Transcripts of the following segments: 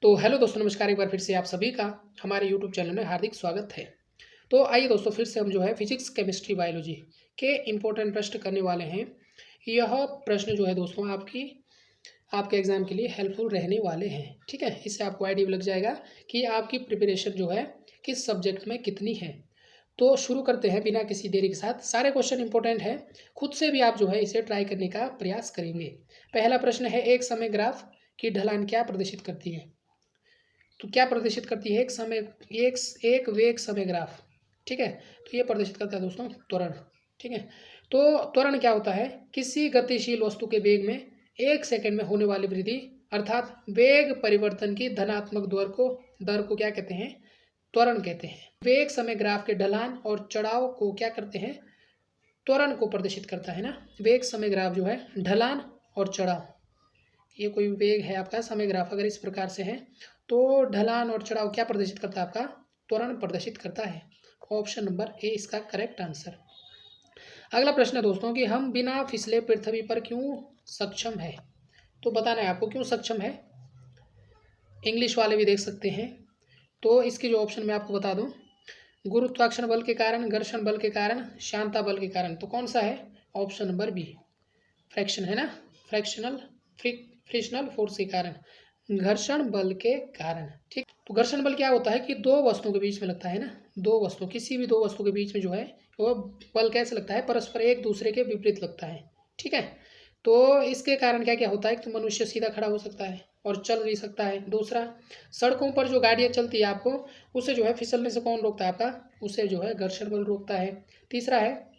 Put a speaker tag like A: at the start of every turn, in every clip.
A: तो हेलो दोस्तों, नमस्कार। एक बार फिर से आप सभी का हमारे यूट्यूब चैनल में हार्दिक स्वागत है। तो आइए दोस्तों, फिर से हम जो है फिजिक्स, केमिस्ट्री, बायोलॉजी के इम्पोर्टेंट प्रश्न करने वाले हैं। यह प्रश्न जो है दोस्तों आपके एग्जाम के लिए हेल्पफुल रहने वाले हैं। ठीक है, इससे आपको आइडिया लग जाएगा कि आपकी प्रिपरेशन जो है किस सब्जेक्ट में कितनी है। तो शुरू करते हैं बिना किसी देरी के साथ। सारे क्वेश्चन इंपॉर्टेंट हैं, खुद से भी आप जो है इसे ट्राई करने का प्रयास करेंगे। पहला प्रश्न है, एक समय ग्राफ की ढलान क्या प्रदर्शित करती है? तो क्या प्रदर्शित करती है? एक वेग समय ग्राफ। ठीक है, तो ये प्रदर्शित करता है दोस्तों त्वरण। ठीक है, तो त्वरण क्या होता है? किसी गतिशील वस्तु के वेग में 1 सेकंड में होने वाली वृद्धि, अर्थात वेग परिवर्तन की धनात्मक दर को क्या कहते हैं? त्वरण कहते हैं। वेग समय ग्राफ के ढलान और चढ़ाव को क्या करते हैं? त्वरण को प्रदर्शित करता है ना। वेग समय ग्राफ जो है ढलान और चढ़ाव, ये कोई वेग है आपका समय ग्राफ अगर इस प्रकार से है तो ढलान और चढ़ाव क्या प्रदर्शित करता है? आपका त्वरण प्रदर्शित करता है। ऑप्शन नंबर ए इसका करेक्ट आंसर। अगला प्रश्न है दोस्तों कि हम बिना फिसले पृथ्वी पर क्यों सक्षम है? तो बताना है आपको क्यों सक्षम है। इंग्लिश वाले भी देख सकते हैं। तो इसकी जो ऑप्शन मैं आपको बता दूं, गुरुत्वाकर्षण बल के कारण, घर्षण बल के कारण, श्यानता बल के कारण। तो कौन सा है? ऑप्शन नंबर बी, फ्रैक्शन है ना, फ्रिक्शनल फोर्स के कारण, घर्षण बल के कारण। ठीक, तो घर्षण बल क्या होता है कि दो वस्तुओं के बीच में लगता है ना। किसी भी दो वस्तु के बीच में जो है वो बल कैसे लगता है? परस्पर एक दूसरे के विपरीत लगता है। ठीक है, तो इसके कारण क्या क्या होता है कि तो मनुष्य सीधा खड़ा हो सकता है और चल भी सकता है। दूसरा, सड़कों पर जो गाड़ियां चलती है आपको, उसे जो है फिसलने से कौन रोकता है? आपका उसे जो है घर्षण बल रोकता है। तीसरा है,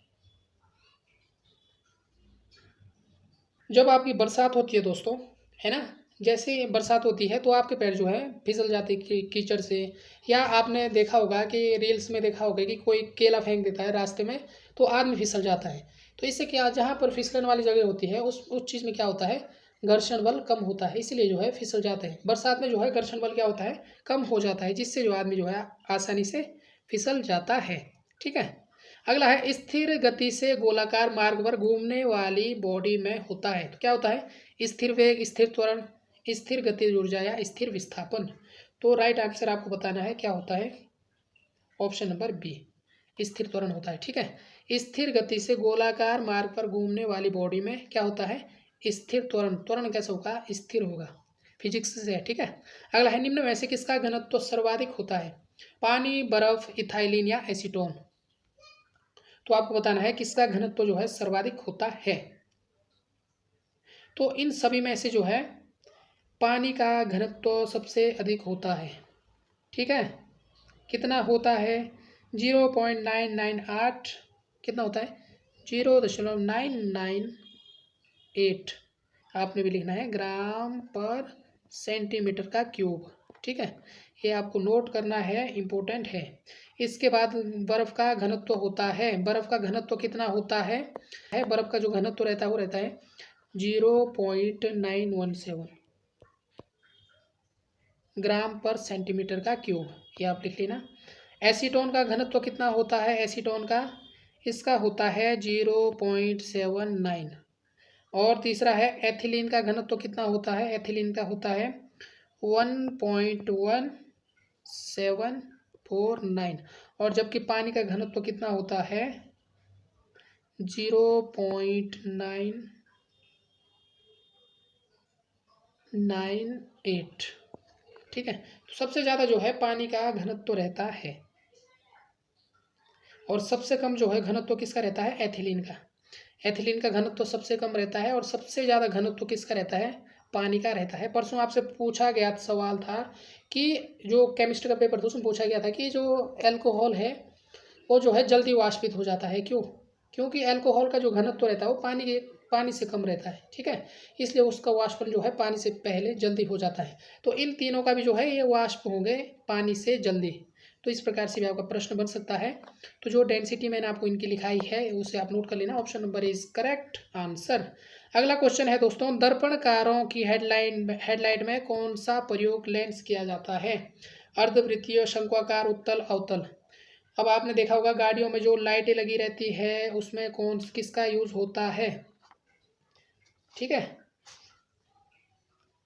A: जब आपकी बरसात होती है दोस्तों, है ना, जैसे बरसात होती है तो आपके पैर जो है फिसल जाते हैं कीचड़ से। या आपने देखा होगा कि रील्स में देखा होगा कि कोई केला फेंक देता है रास्ते में तो आदमी फिसल जाता है। तो इससे क्या, जहाँ पर फिसलन वाली जगह होती है उस चीज़ में क्या होता है? घर्षण बल कम होता है, इसलिए जो है फिसल जाते हैं। बरसात में जो है घर्षण बल क्या होता है? कम हो जाता है, जिससे जो आदमी जो है आसानी से फिसल जाता है। ठीक है, अगला है, स्थिर गति से गोलाकार मार्ग पर घूमने वाली बॉडी में होता है। तो क्या होता है? स्थिर वेग, स्थिर त्वरण, स्थिर गतिज ऊर्जा या स्थिर विस्थापन। तो राइट आंसर आपको बताना है क्या होता है? ऑप्शन नंबर बी, स्थिर त्वरण होता है। ठीक है, स्थिर गति से गोलाकार मार्ग पर घूमने वाली बॉडी में क्या होता है? स्थिर त्वरण। त्वरण कैसे होगा? स्थिर होगा। फिजिक्स से है। ठीक है, अगला है, निम्न में से किसका घनत्व सर्वाधिक होता है? पानी, बर्फ, इथाइलिन या एसीटोन। तो आपको बताना है किसका घनत्व जो है सर्वाधिक होता है। तो इन सभी में से जो है पानी का घनत्व सबसे अधिक होता है। ठीक है, कितना होता है? 0.998, कितना होता है? 0.998 आपने भी लिखना है, ग्राम पर सेंटीमीटर का क्यूब। ठीक है, ये आपको नोट करना है, इम्पोर्टेंट है। इसके बाद बर्फ़ का घनत्व होता है। बर्फ़ का घनत्व कितना होता है? बर्फ़ का जो घनत्व रहता है वो रहता है 0.917 ग्राम पर सेंटीमीटर का क्यूब, ये आप लिख लेना। एसीटोन का घनत्व कितना होता है? एसीटोन का, इसका होता है 0.79। और तीसरा है, एथिलीन का घनत्व कितना होता है? एथिलीन का होता है 1.1749। और जबकि पानी का घनत्व कितना होता है? 0.998। ठीक है, तो सबसे ज़्यादा जो है पानी का घनत्व रहता है और सबसे कम जो है घनत्व किसका रहता है? एथिलीन का। एथिलीन का घनत्व सबसे कम रहता है और सबसे ज़्यादा घनत्व किसका रहता है? पानी का रहता है। परसों आपसे पूछा गया सवाल था कि जो केमिस्ट्री का पेपर था उसमें पूछा गया था कि जो एल्कोहल है वो जो है जल्दी वाष्पित हो जाता है। क्यों? क्योंकि एल्कोहल का जो घनत्व रहता है वो पानी से कम रहता है। ठीक है, इसलिए उसका वाष्पन जो है पानी से पहले जल्दी हो जाता है। तो इन तीनों का भी जो है ये वाष्प होंगे पानी से जल्दी। तो इस प्रकार से भी आपका प्रश्न बन सकता है। तो जो डेंसिटी मैंने आपको इनकी लिखाई है उसे आप नोट कर लेना। Option number is correct answer. अगला क्वेश्चन है दोस्तों, दर्पणकारों की हेडलाइट में कौन सा प्रयोग लेंस किया जाता है? अर्धवृत्तीय, शंक्वाकार, उत्तल, अवतल। अब आपने देखा होगा गाड़ियों में जो लाइटें लगी रहती है उसमें किसका यूज होता है? ठीक है,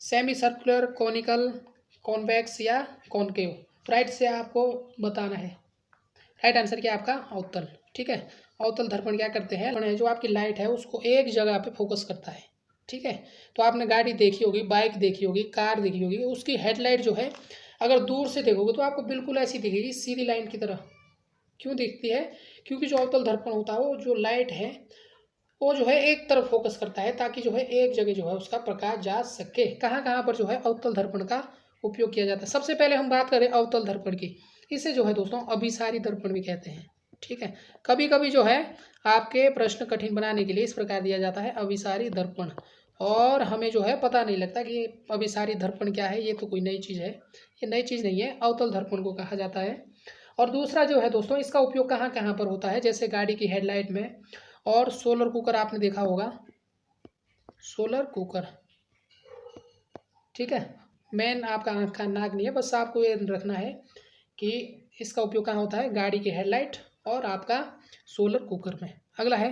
A: सेमी सर्कुलर, कॉनिकल, कॉन्वेक्स या कॉनकेव। तो राइट से आपको बताना है, राइट आंसर क्या है आपका अवतल। ठीक है, अवतल दर्पण क्या करते हैं, जो आपकी लाइट है उसको एक जगह पे फोकस करता है। ठीक है, तो आपने गाड़ी देखी होगी, बाइक देखी होगी, कार देखी होगी, उसकी हेडलाइट जो है अगर दूर से देखोगे तो आपको बिल्कुल ऐसी दिखेगी, सीधी लाइन की तरह। क्यों दिखती है, क्योंकि जो अवतल दर्पण होता है वो जो लाइट है वो जो है एक तरफ फोकस करता है, ताकि जो है एक जगह जो है उसका प्रकाश जा सके। कहाँ कहाँ पर जो है अवतल दर्पण का उपयोग किया जाता है। सबसे पहले हम बात करें अवतल दर्पण की, इसे जो है दोस्तों अभिसारी दर्पण भी कहते हैं। ठीक है, कभी कभी जो है आपके प्रश्न कठिन बनाने के लिए इस प्रकार दिया जाता है अभिसारी दर्पण, और हमें जो है पता नहीं लगता कि अभिसारी दर्पण क्या है, ये तो कोई नई चीज़ है। ये नई चीज़ नहीं है, अवतल दर्पण को कहा जाता है। और दूसरा जो है दोस्तों, इसका उपयोग कहाँ कहाँ पर होता है, जैसे गाड़ी की हेडलाइट में, और सोलर कुकर आपने देखा होगा, सोलर कुकर। ठीक है, मेन आपका आँख का नाक नहीं है, बस आपको ये रखना है कि इसका उपयोग कहाँ होता है, गाड़ी की हेडलाइट और आपका सोलर कुकर में। अगला है,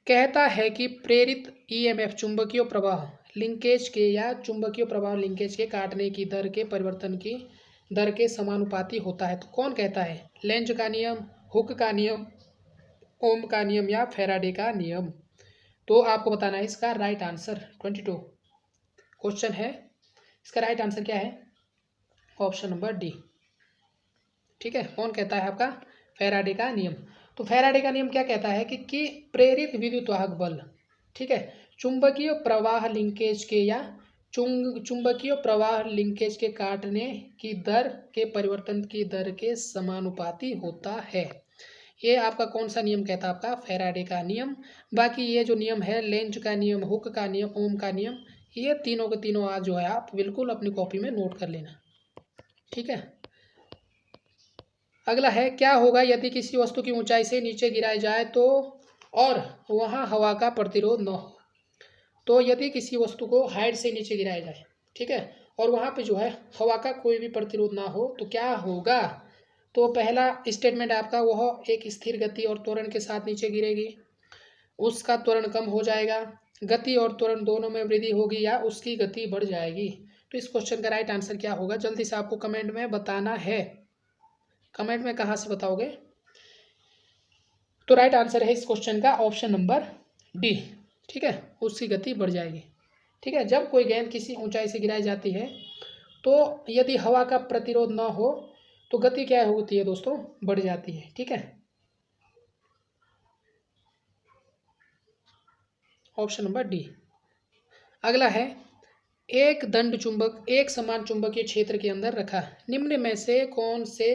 A: कहता है कि प्रेरित ईएमएफ चुंबकीय प्रवाह लिंकेज के या चुंबकीय प्रवाह लिंकेज के काटने की दर के परिवर्तन की दर के समानुपाती होता है। तो कौन कहता है, लेंज का नियम, हुक का नियम, ओम का नियम या फैराडे का नियम। तो आपको बताना है इसका राइट आंसर। 22 क्वेश्चन है, इसका राइट आंसर क्या है, ऑप्शन नंबर डी। ठीक है, कौन कहता है आपका, फैराडे का नियम। तो फैराडे का नियम क्या कहता है कि प्रेरित विद्युतवाहक बल, ठीक है, चुंबकीय प्रवाह लिंकेज के या चुंबकीय प्रवाह लिंकेज के काटने की दर के परिवर्तन की दर के समानुपाती होता है। ये आपका कौन सा नियम कहता है, आपका फैराडे का नियम। बाकी ये जो नियम है, लेंज का नियम, हुक का नियम, ओम का नियम, ये तीनों के तीनों आज जो है आप बिल्कुल अपनी कॉपी में नोट कर लेना। ठीक है, अगला है, क्या होगा यदि किसी वस्तु की ऊंचाई से नीचे गिराई जाए तो और वहाँ हवा का प्रतिरोध न हो। तो यदि किसी वस्तु को हाइट से नीचे गिराया जाए, ठीक है, और वहाँ पे जो है हवा का कोई भी प्रतिरोध ना हो, तो क्या होगा। तो पहला स्टेटमेंट आपका, वह एक स्थिर गति और त्वरण के साथ नीचे गिरेगी, उसका त्वरण कम हो जाएगा, गति और त्वरण दोनों में वृद्धि होगी या उसकी गति बढ़ जाएगी। तो इस क्वेश्चन का राइट आंसर क्या होगा, जल्दी से आपको कमेंट में बताना है। कमेंट में कहाँ से बताओगे। तो राइट आंसर है इस क्वेश्चन का ऑप्शन नंबर डी। ठीक है, उसकी गति बढ़ जाएगी। ठीक है, जब कोई गेंद किसी ऊंचाई से गिराई जाती है तो यदि हवा का प्रतिरोध ना हो तो गति क्या होती है दोस्तों, बढ़ जाती है। ठीक है, ऑप्शन नंबर डी। अगला है, एक दंड चुंबक एक समान चुंबकीय क्षेत्र के अंदर रखा, निम्न में से कौन से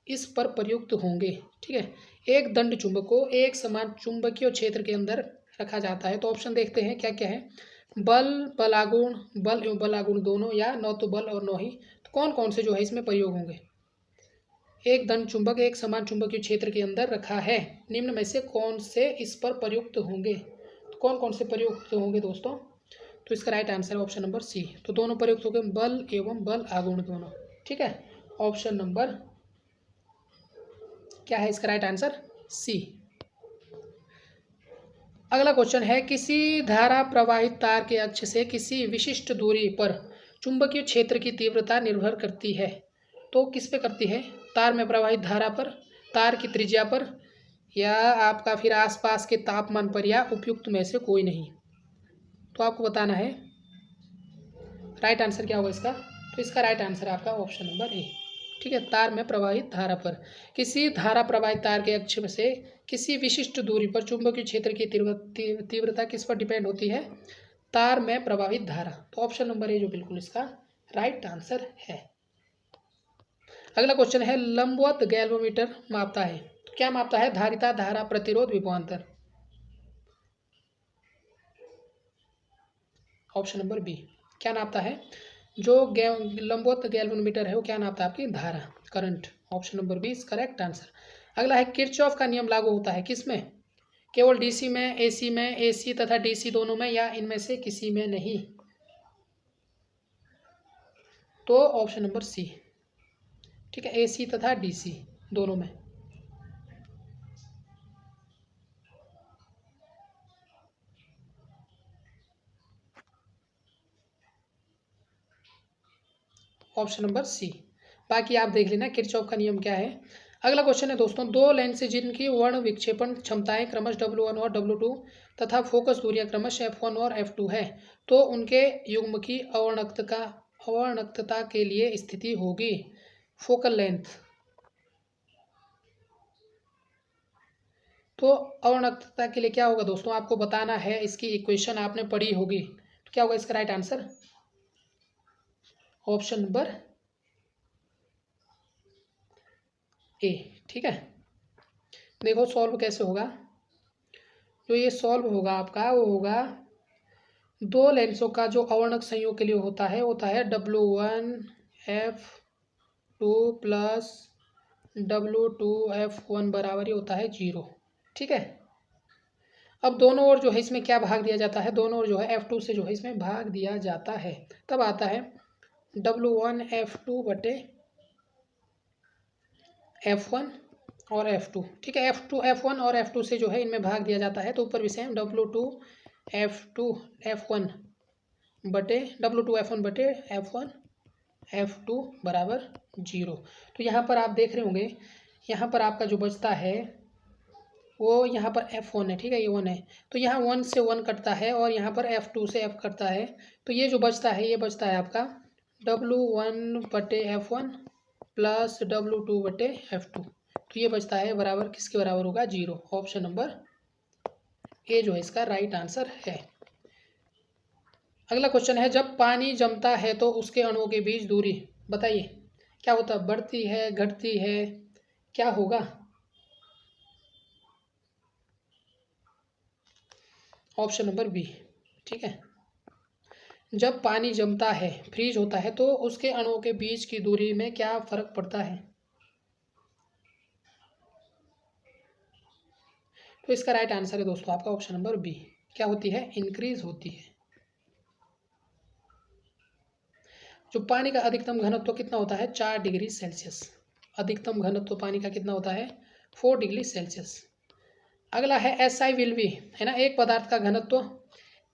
A: इस पर प्रयुक्त होंगे। ठीक है, एक दंड चुंबक को एक समान चुंबकीय क्षेत्र के अंदर रखा जाता है। तो ऑप्शन देखते हैं क्या क्या है, बल, बलागुण, बल एवं बलागुण दोनों, या न तो बल और न ही। तो कौन कौन से जो है इसमें प्रयोग होंगे। एक दंड चुंबक एक समान चुंबकीय क्षेत्र के अंदर रखा है, निम्न में से कौन से इस पर प्रयुक्त होंगे। तो कौन कौन से प्रयुक्त होंगे दोस्तों। तो इसका राइट आंसर है ऑप्शन नंबर सी। तो दोनों प्रयुक्त हो गए, बल एवं बल आगुण दोनों। ठीक है, ऑप्शन नंबर क्या है इसका राइट आंसर, सी। अगला क्वेश्चन है, किसी धारा प्रवाहित तार के अक्ष से किसी विशिष्ट दूरी पर चुंबकीय क्षेत्र की तीव्रता निर्भर करती है। तो किस पे करती है, तार में प्रवाहित धारा पर, तार की त्रिज्या पर, या आपका फिर आसपास के तापमान पर, या उपयुक्त में से कोई नहीं। तो आपको बताना है राइट आंसर क्या होगा इसका। तो इसका राइट आंसर है आपका ऑप्शन नंबर ए। ठीक है, तार में प्रवाहित धारा पर, किसी धारा प्रवाहित तार के अक्ष से किसी विशिष्ट दूरी पर चुंबकीय क्षेत्र की तीव्रता किस पर डिपेंड होती है, तार में प्रवाहित धारा। तो ऑप्शन नंबर ए जो बिल्कुल इसका राइट आंसर है। अगला क्वेश्चन है, लंबवत गैल्वेमीटर मापता है। तो क्या मापता है, धारिता, धारा, प्रतिरोध, विभवांतर। ऑप्शन नंबर बी, क्या नापता है, जो लंबवत गैल्वेनोमीटर है वो क्या नापता है, आपकी धारा, current. Option number B is correct answer. अगला है, किरचॉफ का नियम लागू होता है किसमें, केवल डीसी में, एसी में, एसी तथा डीसी दोनों में, या इनमें से किसी में नहीं। तो ऑप्शन नंबर सी। ठीक है, एसी तथा डीसी दोनों में। Option number C. बाकी आप देख लेना किरचॉफ का नियम क्या है। अगला क्वेश्चन है दोस्तों, दो लेंस जिनकी वर्ण विक्षेपण क्षमताएं क्रमश W1 और W2 तथा फोकस दूरियां क्रमश F1 और F2 है, तो उनके युग्म की अवर्णकता के लिए स्थिति होगी फोकल लेंथ। तो अवर्णकता के लिए क्या होगा दोस्तों, आपको बताना है। इसकी इक्वेशन आपने पढ़ी होगी। तो क्या होगा इसका right answer, option number A. ठीक है, देखो सॉल्व कैसे होगा। जो ये सॉल्व होगा आपका वो होगा, दो लेंसों का जो अवर्णक संयोग के लिए होता है W1 F2 plus W2 F1 बराबर ही होता है 0। ठीक है, अब दोनों ओर जो है इसमें क्या भाग दिया जाता है, दोनों ओर जो है F2 से जो है इसमें भाग दिया जाता है, तब आता है W1 F2 बटे F1 और F2। ठीक है, F1 और F2 से जो है इनमें भाग दिया जाता है, तो ऊपर भी सेम W2 F1 बटे F1 F2 बराबर 0। तो यहाँ पर आप देख रहे होंगे, यहाँ पर आपका जो बचता है वो यहाँ पर F1 है। ठीक है, ये 1 है, तो यहाँ 1 से 1 कटता है और यहाँ पर F2 से F कटता है, तो ये जो बचता है ये बचता है आपका W1 बटे F1 प्लस W2 बटे F2। तो ये बचता है बराबर किसके बराबर होगा, 0। ऑप्शन नंबर ए जो है इसका राइट आंसर है। अगला क्वेश्चन है, जब पानी जमता है तो उसके अणुओं के बीच दूरी बताइए क्या होता है, बढ़ती है घटती है, क्या होगा। Option number B. ठीक है, जब पानी जमता है, फ्रीज होता है, तो उसके अणुओं के बीच की दूरी में क्या फर्क पड़ता है। तो इसका राइट आंसर है दोस्तों आपका ऑप्शन नंबर बी। क्या होती है, इंक्रीज होती है। जो पानी का अधिकतम घनत्व कितना होता है, 4 डिग्री सेल्सियस। अधिकतम घनत्व पानी का कितना होता है, 4 डिग्री सेल्सियस। अगला है SI विल बी, है ना, एक पदार्थ का घनत्व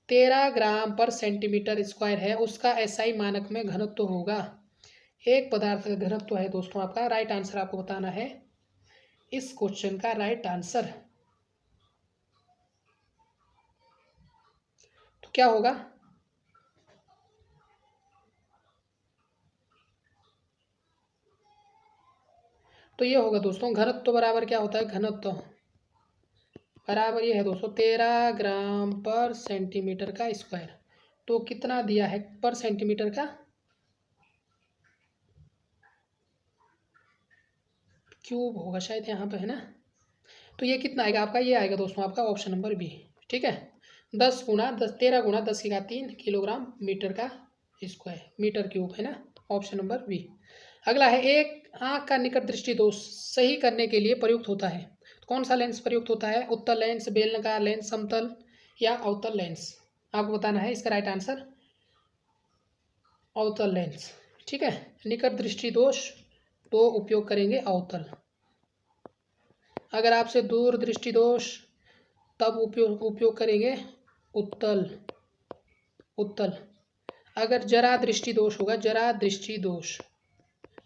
A: 13 ग्राम पर सेंटीमीटर स्क्वायर है, उसका SI मानक में घनत्व होगा। एक पदार्थ का घनत्व है दोस्तों आपका, राइट आंसर आपको बताना है इस क्वेश्चन का राइट आंसर। तो क्या होगा, तो ये होगा दोस्तों, घनत्व बराबर क्या होता है, घनत्व बराबर ये है दोस्तों 13 ग्राम पर सेंटीमीटर का स्क्वायर। तो कितना दिया है पर सेंटीमीटर का, क्यूब होगा शायद यहाँ पे, है ना। तो ये कितना आएगा आपका, ये आएगा दोस्तों आपका ऑप्शन नंबर बी। ठीक है, 10 गुना 10 13 गुना 10 का 3 किलोग्राम मीटर का स्क्वायर, मीटर क्यूब, है ना, ऑप्शन नंबर बी। अगला है, एक आँख का निकट दृष्टि दोष सही करने के लिए प्रयुक्त होता है। कौन सा लेंस प्रयुक्त होता है, उत्तल लेंस, बेलनाकार लेंस, समतल या अवतल लेंस। आपको बताना है इसका राइट आंसर, अवतल लेंस। ठीक है, निकट दृष्टि दोष तो उपयोग करेंगे अवतल। अगर आपसे दूर दृष्टि दोष तब उपयोग करेंगे उत्तल। अगर जरा दृष्टि दोष होगा, जरा दृष्टि दोष,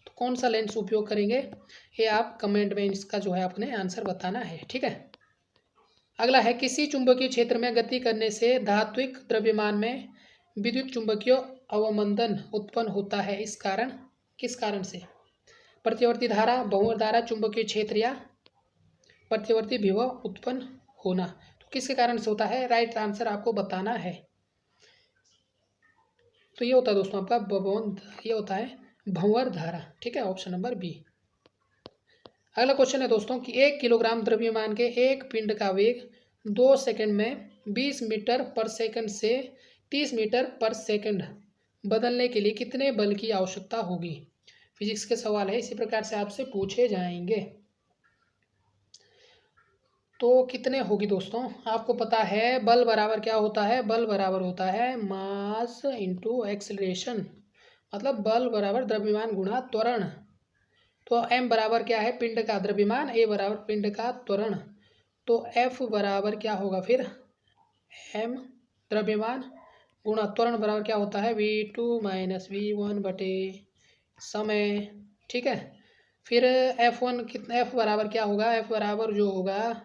A: तो कौन सा लेंस उपयोग करेंगे, ये आप कमेंट में इसका जो है अपने आंसर बताना है। ठीक है, अगला है, किसी चुंबकीय क्षेत्र में गति करने से धात्विक द्रव्यमान में विद्युत चुंबकीय अवमंदन उत्पन्न होता है, इस कारण, किस कारण से। प्रतिवर्ती धारा, बहुवर्त धारा, चुंबकीय क्षेत्र या प्रतिवर्ती विभव उत्पन्न होना। तो किसके कारण से होता है, राइट आंसर आपको बताना है। तो ये होता है दोस्तों आपका ये होता है भंवर धारा। ठीक है, ऑप्शन नंबर बी। अगला क्वेश्चन है दोस्तों कि 1 किलोग्राम द्रव्यमान के एक पिंड का वेग 2 सेकंड में 20 मीटर पर सेकंड से 30 मीटर पर सेकंड बदलने के लिए कितने बल की आवश्यकता होगी। फिजिक्स के सवाल है, इसी प्रकार से आपसे पूछे जाएंगे। तो कितने होगी दोस्तों, आपको पता है बल बराबर क्या होता है, बल बराबर होता है मास इंटू एक्सेलरेशन, मतलब बल बराबर द्रव्यमान गुणा त्वरण। तो m बराबर क्या है, पिंड का द्रव्यमान, a बराबर पिंड का त्वरण। तो f बराबर क्या होगा फिर, m द्रव्यमान गुणा त्वरण बराबर क्या होता है, v2 माइनस v1 बटे समय, ठीक है। फिर F1 कितना, F बराबर क्या होगा, F बराबर जो होगा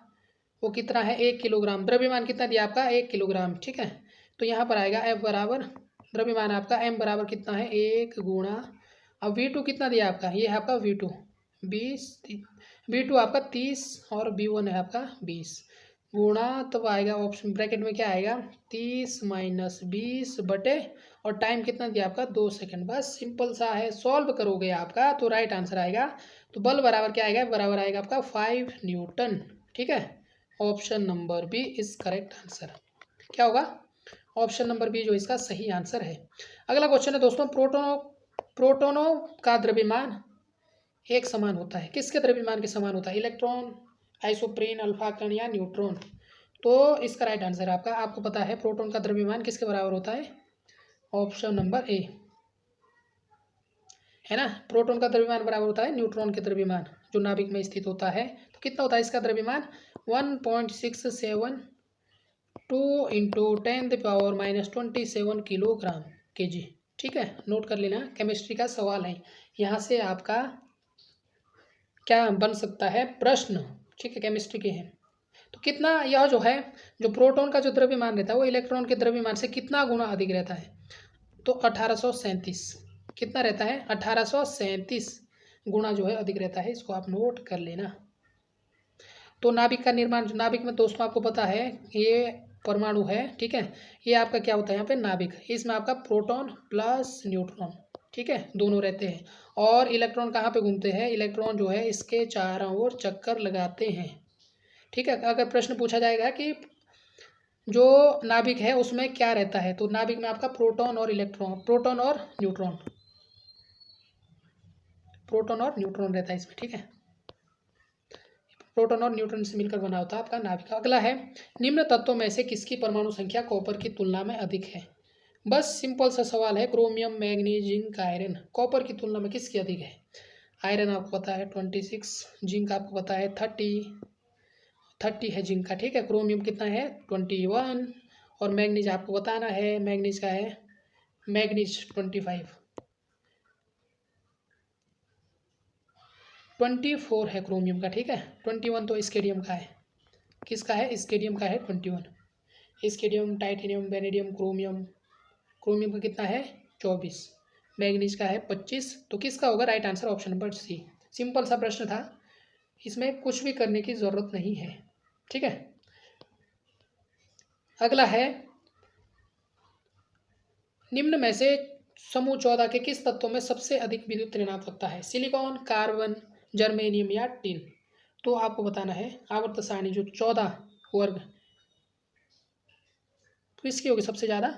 A: वो कितना है, 1 किलोग्राम। द्रव्यमान कितना दिया आपका, 1 किलोग्राम, ठीक है। तो यहाँ पर आएगा F बराबर द्रव्यमान आपका M बराबर कितना है, 1 गुणा, अब V2 कितना दिया आपका, ये है आपका V2 20, V2 आपका 30 और V1 है आपका 20 गुणा, तब आएगा ऑप्शन ब्रैकेट में क्या आएगा, 30 माइनस 20 बटे, और टाइम कितना दिया आपका 2 सेकंड। बस सिंपल सा है, सॉल्व करोगे आपका तो राइट आंसर आएगा। तो बल बराबर क्या आएगा, बराबर आएगा आपका 5 न्यूटन, ठीक है। Option number B is correct answer. क्या होगा, ऑप्शन नंबर बी जो इसका सही आंसर है। अगला क्वेश्चन है दोस्तों, प्रोटोनों का द्रव्यमान एक समान होता है, किसके द्रव्यमान के समान होता है, इलेक्ट्रॉन, आइसोप्रीन, अल्फा कण या न्यूट्रॉन। तो इसका राइट आंसर है आपका, आपको पता है प्रोटॉन का द्रव्यमान किसके बराबर होता है, ऑप्शन नंबर ए, है ना। प्रोटॉन का द्रव्यमान बराबर होता है न्यूट्रॉन के द्रव्यमान, जो नाभिक में स्थित होता है। तो कितना होता है इसका द्रव्यमान, 1.672 इंटू 10⁻⁻27 किलोग्राम kg, ठीक है। नोट कर लेना, केमिस्ट्री का सवाल है, यहाँ से आपका क्या बन सकता है प्रश्न, ठीक है, केमिस्ट्री के हैं। तो कितना, यह जो है, जो प्रोटॉन का जो द्रव्यमान रहता है वो इलेक्ट्रॉन के द्रव्यमान से कितना गुना अधिक रहता है, तो 1837, कितना रहता है, 1837 गुना जो है अधिक रहता है, इसको आप नोट कर लेना। तो नाभिक का निर्माण, नाभिक में दोस्तों आपको पता है ये परमाणु है, ठीक है। ये आपका क्या होता है यहाँ पे नाभिक, इसमें आपका प्रोटॉन प्लस न्यूट्रॉन, ठीक है, दोनों रहते हैं। और इलेक्ट्रॉन कहाँ पे घूमते हैं, इलेक्ट्रॉन जो है इसके चारों ओर चक्कर लगाते हैं, ठीक है। अगर प्रश्न पूछा जाएगा कि जो नाभिक है उसमें क्या रहता है, तो नाभिक में आपका प्रोटॉन और इलेक्ट्रॉन, प्रोटॉन और न्यूट्रॉन, प्रोटॉन और न्यूट्रॉन रहता है इसमें, ठीक है। प्रोटॉन और न्यूट्रॉन से मिलकर बना होता है आपका नाभिक। अगला है, निम्न तत्वों में से किसकी परमाणु संख्या कॉपर की तुलना में अधिक है। बस सिंपल सा सवाल है, chromium, manganese, zinc, iron, copper की तुलना में किसकी अधिक है। आयरन आपको पता है 26, जिंक आपको पता है 30 है जिंक का, ठीक है। क्रोमियम कितना है 21, और मैग्नीज आपको बताना है, मैग्नीज का है, मैग्नीज 24 है क्रोमियम का, ठीक है। 21 तो स्केडियम का है, किसका है, स्केडियम का है 21। स्केडियम, टाइटेनियम, वेनेडियम, क्रोमियम, क्रोमियम का कितना है 24, मैग्नीज का है 25। तो किसका होगा right answer, option number C. Simple सा प्रश्न था, इसमें कुछ भी करने की ज़रूरत नहीं है, ठीक है। अगला है, निम्न में से समूह 14 के किस तत्वों में सबसे अधिक विद्युत ऋणात्मकता है, सिलिकॉन, कार्बन, जर्मेनियम या टिन। तो आपको बताना है आवर्त सारणी जो 14 वर्ग, तो इसकी होगी सबसे ज़्यादा,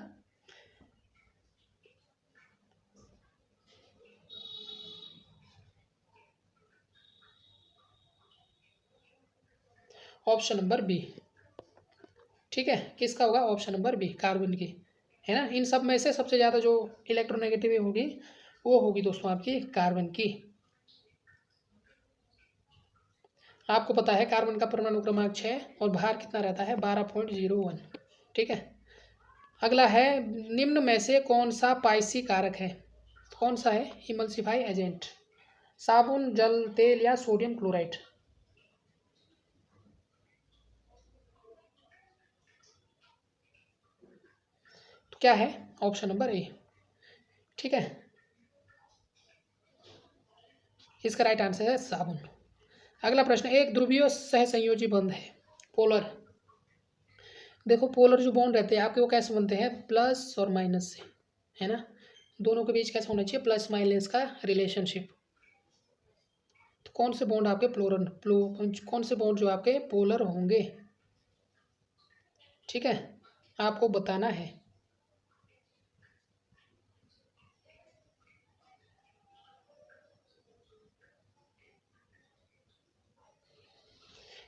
A: ऑप्शन नंबर बी, ठीक है। किसका होगा, ऑप्शन नंबर बी, कार्बन की, है ना। इन सब में से सबसे ज़्यादा जो इलेक्ट्रोनेगेटिव होगी वो होगी दोस्तों आपकी कार्बन की। आपको पता है कार्बन का परमाणु क्रमांक 6 और भार कितना रहता है 12.01, ठीक है। अगला है, निम्न में से कौन सा पाइसी कारक है, कौन सा है, इमल्सिफाई एजेंट, साबुन, जल, तेल या सोडियम क्लोराइड। तो क्या है, ऑप्शन नंबर ए, ठीक है। इसका राइट आंसर है साबुन। अगला प्रश्न, एक ध्रुवीय सहसंयोजी बंध है, पोलर। देखो पोलर जो बॉन्ड रहते हैं आपके वो कैसे बनते हैं, प्लस और माइनस से, है ना। दोनों के बीच कैसा होना चाहिए, प्लस माइनस का रिलेशनशिप। तो कौन से बॉन्ड आपके कौन से बॉन्ड जो आपके पोलर होंगे, ठीक है, आपको बताना है।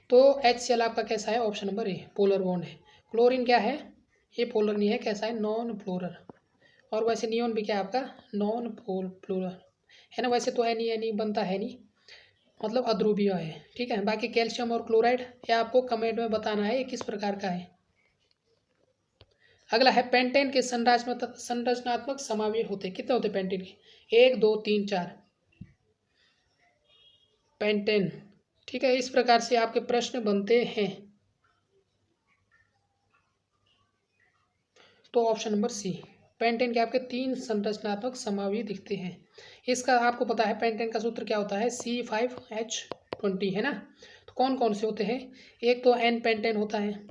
A: तो HCl आपका कैसा है, option number A, polar bond है। क्लोरीन क्या है, ये पोलर नहीं है, कैसा है, नॉन पोलर। और वैसे नियोन भी क्या है आपका, नॉन पोलर, है ना। वैसे तो एनी बनता है नहीं, मतलब अध्रुवीय है, ठीक है। बाकी कैल्शियम और क्लोराइड ये आपको कमेंट में बताना है ये किस प्रकार का है। अगला है पेंटेन के संरचनात्मक समावयव होते कितने होते पेंटेन के? 1 2 3 4 पेंटेन। ठीक है, इस प्रकार से आपके प्रश्न बनते हैं। तो ऑप्शन नंबर सी, पेंटेन के आपके 3 संरचनात्मक समावयव दिखते हैं। इसका आपको पता है पेंटेन का सूत्र क्या होता है? C5H20 है ना। तो कौन कौन से होते हैं? एक तो एन पेंटेन होता है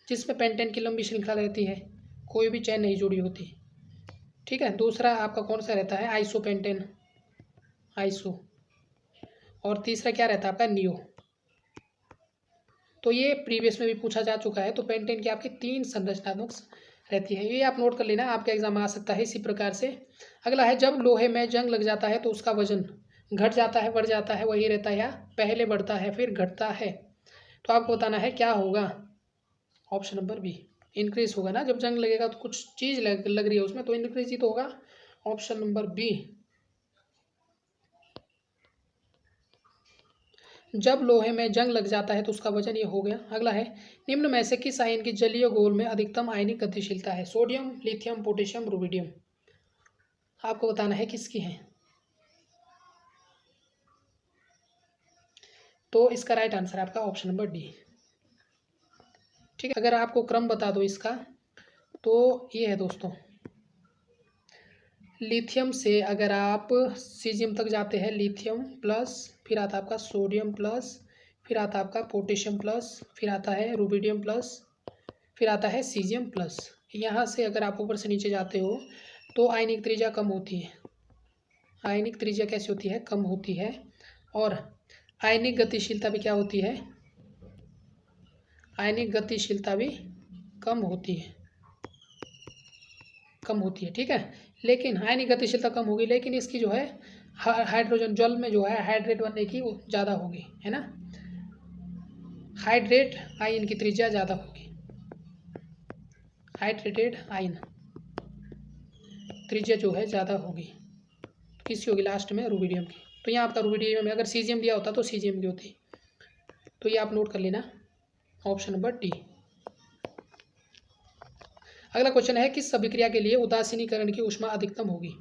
A: जिसमें पेंटेन की लंबी श्रृंखला रहती है, कोई भी चेन नहीं जुड़ी होती। ठीक है, दूसरा आपका कौन सा रहता है? Iso pentane, iso. और तीसरा क्या रहता है आपका? नियो। तो ये प्रीवियस में भी पूछा जा चुका है। तो पेंटेन की आपकी 3 संरचनात्मक रहती है, ये आप नोट कर लेना, आपका एग्जाम में आ सकता है इसी प्रकार से। अगला है जब लोहे में जंग लग जाता है तो उसका वजन घट जाता है, बढ़ जाता है, वही रहता है, या पहले बढ़ता है फिर घटता है? तो आपको बताना है क्या होगा। ऑप्शन नंबर बी, इंक्रीज होगा ना। जब जंग लगेगा तो कुछ चीज़ लग रही है उसमें, तो इंक्रीज ही तो होगा। ऑप्शन नंबर बी, जब लोहे में जंग लग जाता है तो उसका वजन ये हो गया। अगला है निम्न में से किस आयन की जलीय घोल में अधिकतम आयनिक गतिशीलता है? Sodium, lithium, potassium, rubidium. आपको बताना है किसकी है। तो इसका राइट आंसर है आपका ऑप्शन नंबर डी। ठीक है, अगर आपको क्रम बता दो इसका, तो ये है दोस्तों, लिथियम से अगर आप सीजियम तक जाते हैं, लिथियम प्लस, फिर आता है आपका सोडियम प्लस, फिर आता है आपका पोटेशियम प्लस, फिर आता है रुबिडियम प्लस, फिर आता है सीजियम प्लस। यहाँ से अगर आप ऊपर से नीचे जाते हो तो आयनिक त्रिज्या कम होती है। आयनिक त्रिज्या कैसी होती है? कम होती है। और आयनिक गतिशीलता भी क्या होती है? आयनिक गतिशीलता भी कम होती है, कम होती है। ठीक है, लेकिन आयनिक गतिशीलता कम होगी, लेकिन इसकी जो है हाइड्रोजन जल में जो है हाइड्रेट बनने की ज़्यादा होगी, है ना। हाइड्रेट आयन की त्रिज्या ज़्यादा होगी, हाइड्रेटेड आयन त्रिज्या जो है ज़्यादा होगी। किसकी होगी लास्ट में? रुबिडियम की। तो यहाँ आपका रुबिडियम में अगर सीजियम दिया होता तो सीजियम की होती। तो ये आप नोट कर लेना, ऑप्शन नंबर डी। अगला क्वेश्चन है किस अभिक्रिया के लिए उदासीनीकरण की ऊष्मा अधिकतम होगी?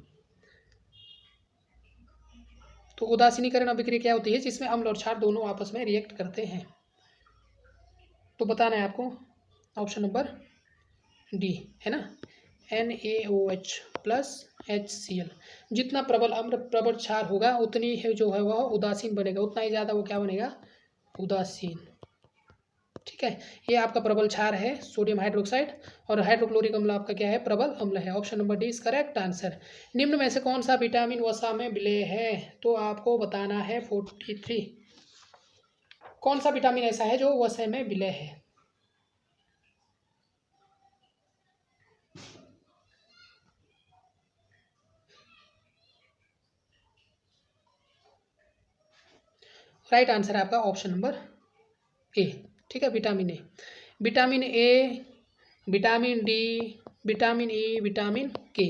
A: तो उदासीनीकरण अभिक्रिया क्या होती है? जिसमें अम्ल और क्षार दोनों आपस में रिएक्ट करते हैं। तो बताना है आपको, ऑप्शन नंबर डी है ना, NaOH प्लस HCl। जितना प्रबल अम्ल प्रबल क्षार होगा उतनी ही जो है वह उदासीन बनेगा, उतना ही ज़्यादा वो क्या बनेगा? उदासीन। ठीक है, ये आपका प्रबल क्षार है सोडियम हाइड्रोक्साइड, और हाइड्रोक्लोरिक अम्ल आपका क्या है? प्रबल अम्ल है। Option number D is correct answer. निम्न में से कौन सा विटामिन वसा में विलय है? तो आपको बताना है 43, कौन सा विटामिन ऐसा है जो वसा में विलय है? राइट आंसर है आपका ऑप्शन नंबर ए। ठीक है, vitamin A, vitamin A, vitamin D, vitamin E, vitamin के,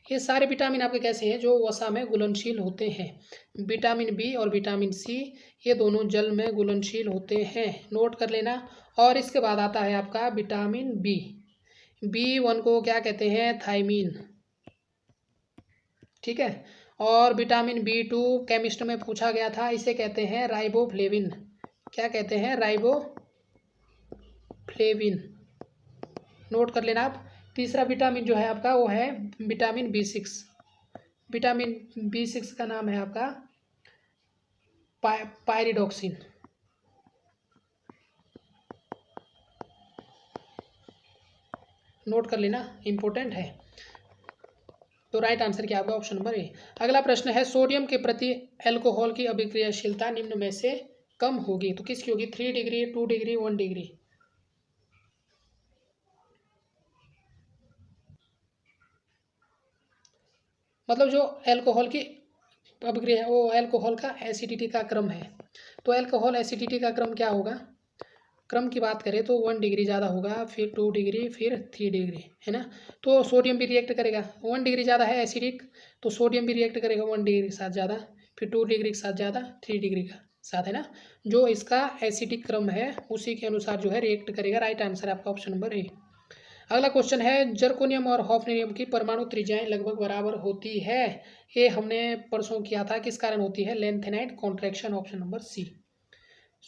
A: ये सारे विटामिन आपके कैसे हैं? जो वसा में घुलनशील होते हैं। विटामिन बी और विटामिन सी ये दोनों जल में घुलनशील होते हैं, नोट कर लेना। और इसके बाद आता है आपका विटामिन बी। B1 को क्या कहते हैं? थायमीन। ठीक है, और विटामिन B2 केमिस्ट्री में पूछा गया था, इसे कहते हैं राइबोफ्लेविन। क्या कहते हैं? राइबोफ्लेविन, नोट कर लेना आप। तीसरा विटामिन जो है आपका वो है विटामिन B6। विटामिन B6 का नाम है आपका पायरिडॉक्सिन। नोट कर लेना, इंपॉर्टेंट है। तो राइट आंसर क्या होगा? Option number A. अगला प्रश्न है सोडियम के प्रति अल्कोहल की अभिक्रियाशीलता निम्न में से कम होगी, तो किसकी होगी? 3 डिग्री, 2 डिग्री, 1 डिग्री। मतलब जो अल्कोहल की अभिक्रिया, वो अल्कोहल का एसिडिटी का क्रम है। तो अल्कोहल एसिडिटी का क्रम क्या होगा? क्रम की बात करें तो 1 डिग्री ज़्यादा होगा, फिर 2 डिग्री, फिर 3 डिग्री, है ना। तो सोडियम भी रिएक्ट करेगा, 1 डिग्री ज़्यादा है एसिडिक, तो सोडियम भी रिएक्ट करेगा 1 डिग्री के साथ ज़्यादा, फिर 2 डिग्री के साथ ज़्यादा, 3 डिग्री का साथ, है ना। जो इसका एसिडिक क्रम है उसी के अनुसार जो है रिएक्ट करेगा। राइट आंसर आपका ऑप्शन नंबर ए। अगला क्वेश्चन है, जर्कोनियम और हॉफनियम की परमाणु त्रिज्याएं लगभग बराबर होती है। ये हमने परसों किया था, किस कारण होती है? Lanthanide contraction, option number C.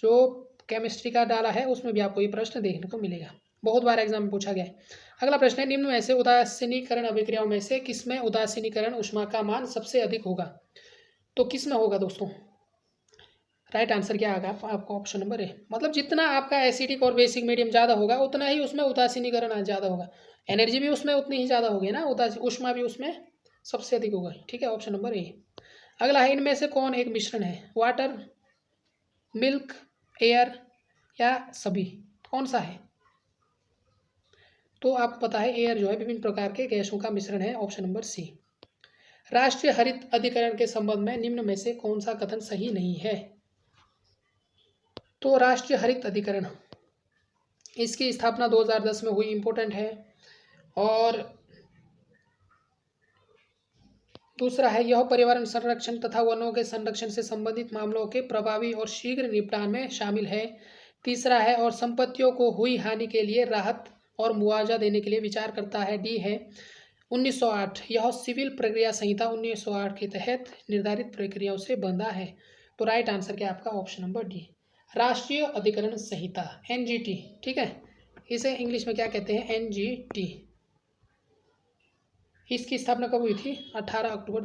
A: जो केमिस्ट्री का डाला है उसमें भी आपको ये प्रश्न देखने को मिलेगा, बहुत बार एग्जाम में पूछा गया है। अगला प्रश्न है, निम्न में से उदासीनीकरण अभिक्रियाओं में से किसमें उदासीनीकरण ऊष्मा का मान सबसे अधिक होगा? तो किसमें होगा दोस्तों? राइट आंसर क्या आएगा आपको? Option number A. मतलब जितना आपका एसिडिक और बेसिक मीडियम ज़्यादा होगा उतना ही उसमें उदासीनीकरण ज़्यादा होगा, एनर्जी भी उसमें उतनी ही ज़्यादा होगी ना, ऊष्मा भी उसमें सबसे अधिक होगा। ठीक है, ऑप्शन नंबर ए। अगला है, इनमें से कौन एक मिश्रण है? वाटर, मिल्क, एयर या सभी? कौन सा है? तो आपको पता है एयर जो है विभिन्न प्रकार के गैसों का मिश्रण है, ऑप्शन नंबर सी। राष्ट्रीय हरित अधिकरण के संबंध में निम्न में से कौन सा कथन सही नहीं है? तो राष्ट्रीय हरित अधिकरण, इसकी स्थापना 2010 में हुई, इंपॉर्टेंट है। और दूसरा है, यह पर्यावरण संरक्षण तथा वनों के संरक्षण से संबंधित मामलों के प्रभावी और शीघ्र निपटान में शामिल है। तीसरा है, और संपत्तियों को हुई हानि के लिए राहत और मुआवजा देने के लिए विचार करता है। डी है 1908, यह सिविल प्रक्रिया संहिता 1908 के तहत निर्धारित प्रक्रियाओं से बंधा है। तो राइट आंसर क्या आपका? ऑप्शन नंबर डी, राष्ट्रीय अधिकरण संहिता, एनजीटी। ठीक है, इसे इंग्लिश में क्या कहते हैं? एनजीटी। इसकी स्थापना कब हुई थी? 18 अक्टूबर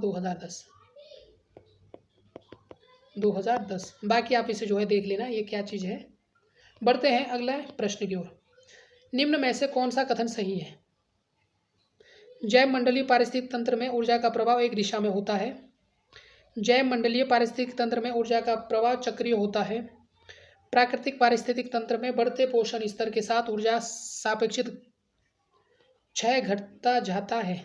A: 2010। बाकी आप इसे जो है देख लेना ये क्या चीज़ है। बढ़ते हैं अगले प्रश्न की ओर। निम्न में से कौन सा कथन सही है? जैव मंडलीय पारिस्थितिक तंत्र में ऊर्जा का प्रभाव एक दिशा में होता है। जैव मंडलीय पारिस्थितिक तंत्र में ऊर्जा का प्रवाह चक्रीय होता है। प्राकृतिक पारिस्थितिक तंत्र में बढ़ते पोषण स्तर के साथ ऊर्जा सापेक्षिक क्षय घटता जाता है।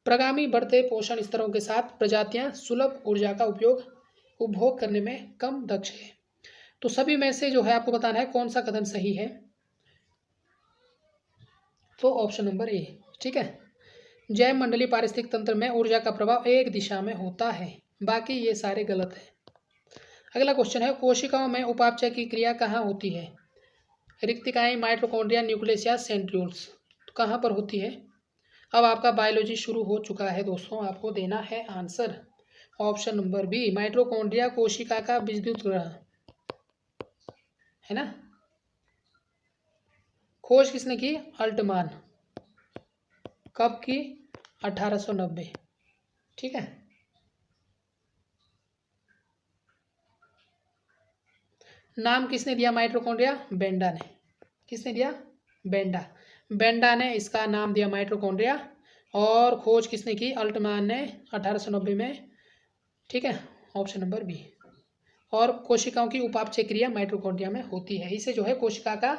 A: प्रगामी बढ़ते पोषण स्तरों के साथ प्रजातियां सुलभ ऊर्जा का उपभोग करने में कम दक्ष है। तो सभी में से जो है आपको बताना है कौन सा कथन सही है। तो ऑप्शन नंबर ए। ठीक है, जैव मंडलीय पारिस्थितिक तंत्र में ऊर्जा का प्रभाव एक दिशा में होता है, बाकी ये सारे गलत है। अगला क्वेश्चन है, कोशिकाओं में उपापचय की क्रिया कहाँ होती है? रिक्तिकाएं, माइटोकॉन्ड्रिया, न्यूक्लियस या सेंट्रियोल्स? तो कहाँ पर होती है? अब आपका बायोलॉजी शुरू हो चुका है दोस्तों, आपको देना है answer. Option number B, mitochondria कोशिका का विद्युत ग्रह है ना। खोज किसने की? अल्टमान। कब की? 1890। ठीक है, नाम किसने दिया माइटोकॉन्ड्रिया? बेंडा ने। किसने दिया? बेंडा ने इसका नाम दिया माइटोकॉन्ड्रिया। और खोज किसने की? अल्टमान ने 1890 में। ठीक है, ऑप्शन नंबर बी। और कोशिकाओं की उपापचय क्रिया माइटोकॉन्ड्रिया में होती है। इसे जो है कोशिका का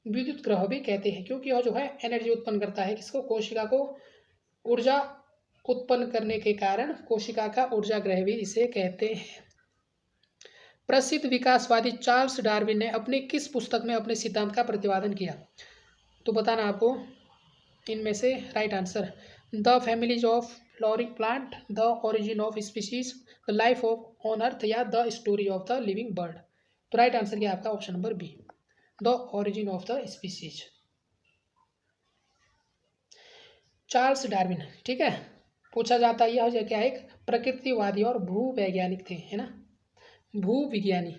A: विद्युत ग्रह भी कहते हैं, क्योंकि यह जो है एनर्जी उत्पन्न करता है। किसको? कोशिका को ऊर्जा उत्पन्न करने के कारण कोशिका का ऊर्जा ग्रह भी इसे कहते हैं। प्रसिद्ध विकासवादी चार्ल्स डार्विन ने अपनी किस पुस्तक में अपने सिद्धांत का प्रतिपादन किया? तो बताना आपको इनमें से right answer. The families of flowering plant, the origin of species, the life of on earth या the story of the living bird? तो राइट आंसर क्या आपका? Option number B, the origin of the species. Charles Darwin. ठीक है, पूछा जाता है यह क्या है? एक प्रकृतिवादी और भूवैज्ञानिक थे, है ना, भूविज्ञानी।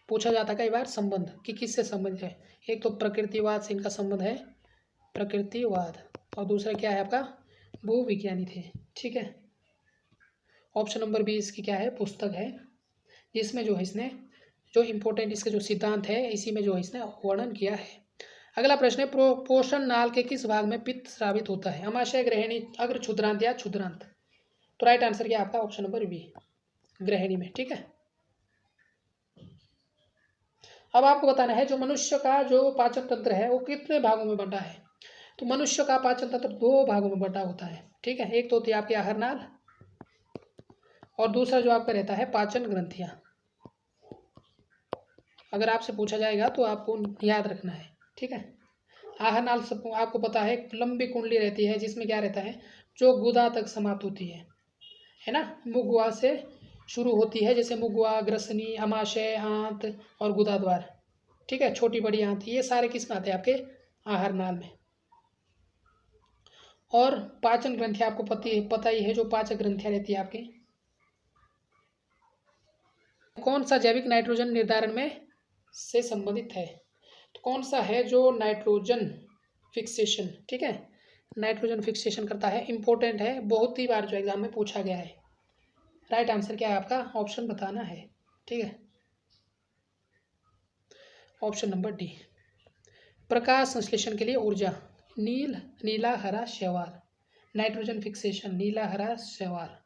A: पूछा जाता कई बार संबंध कि किससे संबंध है। एक तो प्रकृतिवाद से इनका संबंध है, प्रकृतिवाद, और दूसरा क्या है आपका? भूविज्ञानी थे। ठीक है, ऑप्शन नंबर बी इसकी क्या है? पुस्तक है, जिसमें जो है इसने जो इम्पोर्टेंट इसके जो सिद्धांत है इसी में जो है इसने वर्णन किया है। अगला प्रश्न है, पोषण नाल के किस भाग में पित्त स्रावित होता है? अमाशय, ग्रहणी, अग्र क्षुद्रांत या क्षुद्रांत? तो राइट आंसर क्या आपका? ऑप्शन नंबर बी, ग्रहणी में। ठीक है, अब आपको बताना है जो मनुष्य का जो पाचन तंत्र है वो कितने भागों में बंटा है? तो मनुष्य का पाचन तंत्र 2 भागों में बंटा होता है। ठीक है, एक तो होती है आपकी आहार नाल और दूसरा जो आपका रहता है पाचन ग्रंथियां। अगर आपसे पूछा जाएगा तो आपको याद रखना है। ठीक है, आहार नाल सब आपको पता है लंबी कुंडली रहती है, जिसमें क्या रहता है? जो गुदा तक समाप्त होती है ना, मुगवा से शुरू होती है, जैसे मुगवा, ग्रसनी, अमाशय, आंत और गुदा द्वार। ठीक है, छोटी बड़ी आंत, ये सारे किस में आते हैं? आपके आहार नाल में। और पाचन ग्रंथियां आपको पता ही है, जो पाचन ग्रंथियां रहती है आपकी। कौन सा जैविक नाइट्रोजन निर्धारण में से संबंधित है? तो कौन सा है जो नाइट्रोजन फिक्सेशन, ठीक है, नाइट्रोजन फिक्सेशन करता है, इंपॉर्टेंट है, बहुत ही बार जो एग्जाम में पूछा गया है। राइट आंसर क्या है आपका? ऑप्शन बताना है, ठीक है, ऑप्शन नंबर डी। प्रकाश संश्लेषण के लिए ऊर्जा, नीला हरा शैवाल, नाइट्रोजन फिक्सेशन नीला हरा शैवाल।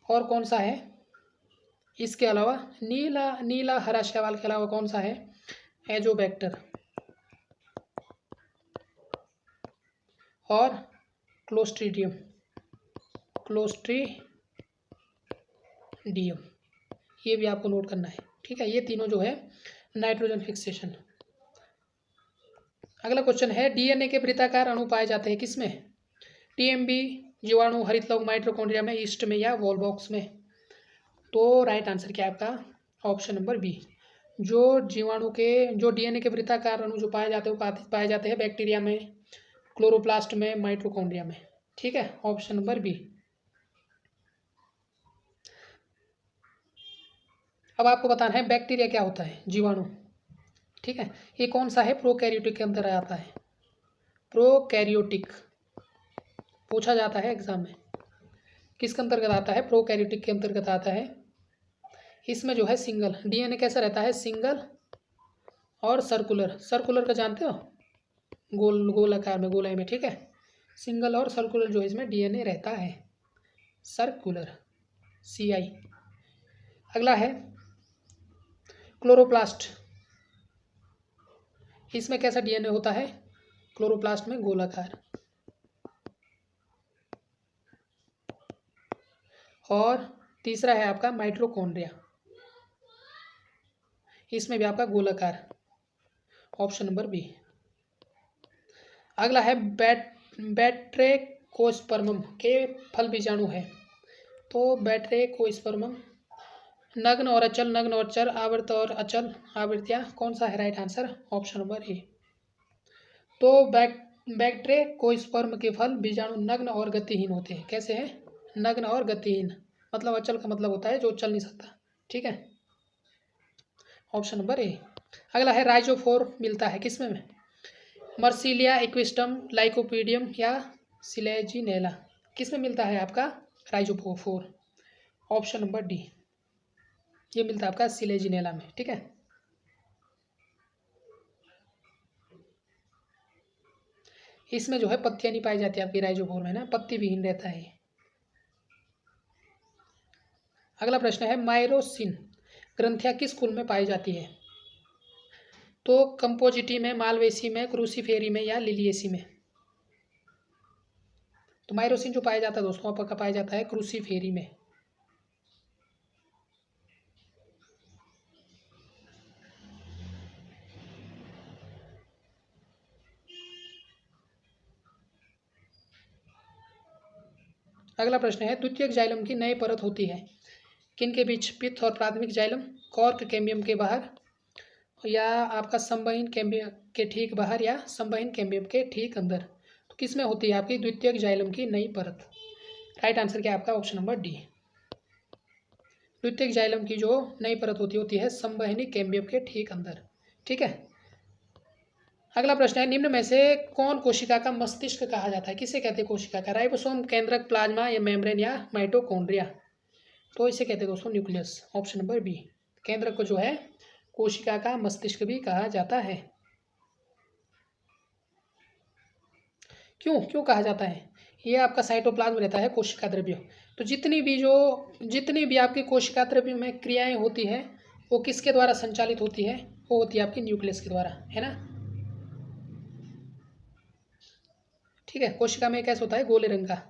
A: और कौन सा है इसके अलावा? नीला हरा शैवाल के अलावा कौन सा है? एजोबैक्टर और क्लोस्ट्रीडियम, ये भी आपको नोट करना है, ठीक है, ये तीनों जो है नाइट्रोजन फिक्सेशन। अगला क्वेश्चन है, डीएनए के वृत्ताकार अणु पाए जाते हैं किसमें? टीएमबी, जीवाणु, हरितलौह, माइटोकॉन्ड्रिया में, ईस्ट में या वॉलबॉक्स में? तो राइट आंसर क्या है आपका? Option number B. जो डीएनए के वृत्ताकार अणु जो पाए जाते हैं वो पाए जाते हैं बैक्टीरिया में, क्लोरोप्लास्ट में, माइटोकॉन्ड्रिया में, ठीक है, ऑप्शन नंबर बी। अब आपको बताना है बैक्टीरिया क्या होता है, जीवाणु, ठीक है, ये कौन सा है? प्रोकैरियोटिक के अंदर आता है, प्रोकैरियोटिक पूछा जाता है एग्जाम में, किसके अंतर्गत आता है? प्रोकैरियोटिक के अंतर्गत आता है। इसमें जो है सिंगल डीएनए कैसा रहता है? सिंगल और सर्कुलर का जानते हो, गोल आकार में, गोलाई में, ठीक है, सिंगल और सर्कुलर जो इसमें डीएनए रहता है, सर्कुलर, CI। अगला है क्लोरोप्लास्ट, इसमें कैसा डीएनए होता है? क्लोरोप्लास्ट में गोलाकार। और तीसरा है आपका माइटोकॉन्ड्रिया, इसमें भी आपका गोलाकार, ऑप्शन नंबर बी। अगला है बैट्रेकोस्पर्मम के फल बीजाणु है, तो बैट्रेकोस्पर्मम नग्न और चर, आवृत और अचल आवृत्तियाँ, कौन सा है right answer? Option number A. तो बैक्टेरियोस्पर्म के फल बीजाणु नग्न और गतिहीन होते हैं, कैसे हैं? नग्न और गतिहीन, मतलब अचल का मतलब होता है जो चल नहीं सकता, ठीक है, ऑप्शन नंबर ए। अगला है राइजोफोर मिलता है किसमें में? मर्सिलिया, इक्विस्टम, लाइकोपीडियम या सिलेजिनेला, किसमें मिलता है आपका राइजोफोर? ऑप्शन नंबर डी, ये मिलता है आपका सिलेजिनेला में, ठीक है। इसमें जो है पत्तियां नहीं पाई जाती आपकी राइजोफोर में ना, पत्ती विहीन रहता है। अगला प्रश्न है, माइरोसिन ग्रंथियां किस कुल में पाई जाती है? तो कंपोजिटी में, मालवेसी में, क्रूसीफेरी में या लिलिएसी में? तो माइरोसिन जो पाया जाता है दोस्तों आपका पाया जाता है क्रूसीफेरी में। अगला प्रश्न है, द्वितीयक जाइलम की नई परत होती है किन के बीच? पित्त और प्राथमिक जाइलम, कॉर्क कैम्बियम के बाहर, या आपका संवहन कैम्बियम के ठीक बाहर, या संवहन कैम्बियम के ठीक अंदर? तो किस में होती है आपकी द्वितीयक जाइलम की नई परत? राइट आंसर क्या है आपका? Option number D. द्वितीयक जाइलम की जो नई परत होती है संवहनी कैम्बियम के ठीक अंदर, ठीक है। अगला प्रश्न है, निम्न में से कौन कोशिका का मस्तिष्क कहा जाता है? किसे कहते हैं कोशिका का? राइबोसोम, केंद्रक, प्लाज्मा या मेम्ब्रेन या माइटोकॉन्ड्रिया? तो इसे कहते हैं दोस्तों न्यूक्लियस, ऑप्शन नंबर बी। केंद्रक को जो है कोशिका का मस्तिष्क भी कहा जाता है। क्यों कहा जाता है? ये आपका साइटोप्लाज्म रहता है कोशिका द्रव्य, तो जितनी भी आपकी कोशिका द्रव्य में क्रियाएं होती है वो किसके द्वारा संचालित होती है? वो होती है आपकी न्यूक्लियस के द्वारा, है ना, ठीक है। कोशिका में कैसा होता है? गोले रंग का,